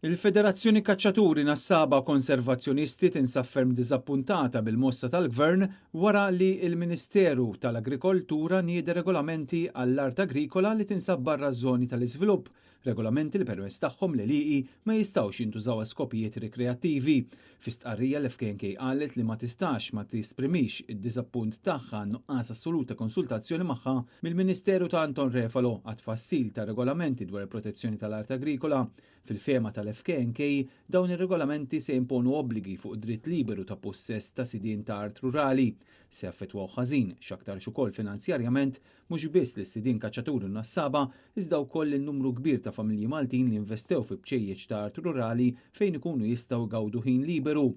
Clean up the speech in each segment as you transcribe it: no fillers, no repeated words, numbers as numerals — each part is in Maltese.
Il-Federazzjoni Kaċċaturi Nassaba Konservazzjonisti tinsab ferm diżappuntata bil-mossa tal-Gvern wara li l-Ministeru tal-Agrikoltura niede regolamenti għall-art agrikola li tinsab barra ż-żoni tal-iżvilupp, regolamenti li permezz tagħhom l-liqi ma jistgħux jintużaw għal skopijiet rikreattivi. Fi stqarrija l-FKNK qalet li ma tistax ma tisprimix id-diżappunt tagħha nuqqas assoluta konsultazzjoni magħha mill-Ministeru ta' Anton Refalo għat tfassil ta' regolamenti dwar il-protezzjoni tal-art agrikola. Fil-fema tal-FKNK dawn ir-regolamenti se jimponu obbligi fuq dritt liberu ta' possess ta' sidien ta' art rurali. Se jaffettwaw ħażin x'aktarx ukoll finanzjarjament mhux biss lis-sidien kaċċaturi Nassaba iżda wkoll il-numru kbir ta' familji Maltin li investew fi bċejjeġ ta' art rurali fejn ikunu jistgħu jgawdu ħin liberu.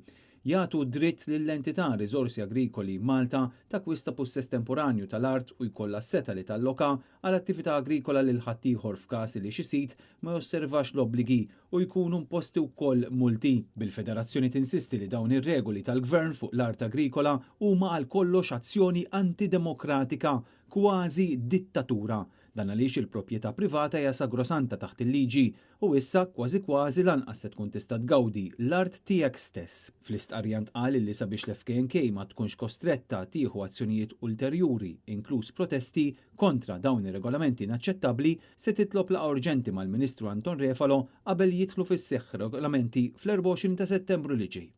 Jagħtu dritt lill-entità riżorsi agrikoli Malta ta' kwista possess temporanju tal-art u jkollha seta li talloka għal attività agrikola lil ħaddieħor f'każ li xi sit ma josservax l-obbligi u jkunu imposti wkoll multi. Bil-Federazzjoni tinsisti li dawn ir-regoli tal-Gvern fuq l-art agrikola huma għal kollox azzjoni antidemokratika, kważi dittatura. Dan għaliex il-proprjetà privata hija sagrosanta taħt il-liġi u issa kważi lanqas se tkun tista' tgawdi l-art tiegħek stess. Fl-istqarrija ntqal li sabiex l-FKNK ma tkunx kostretta tieħu azzjonijiet ulterjuri, inkluż protesti kontra dawn ir-regolamenti inaċċettabbli, se titlob laqgħa urġenti mal-Ministru Anton Refalo qabel jidħlu fis-seħħ regolamenti fl-24 ta' Settembru li ġej.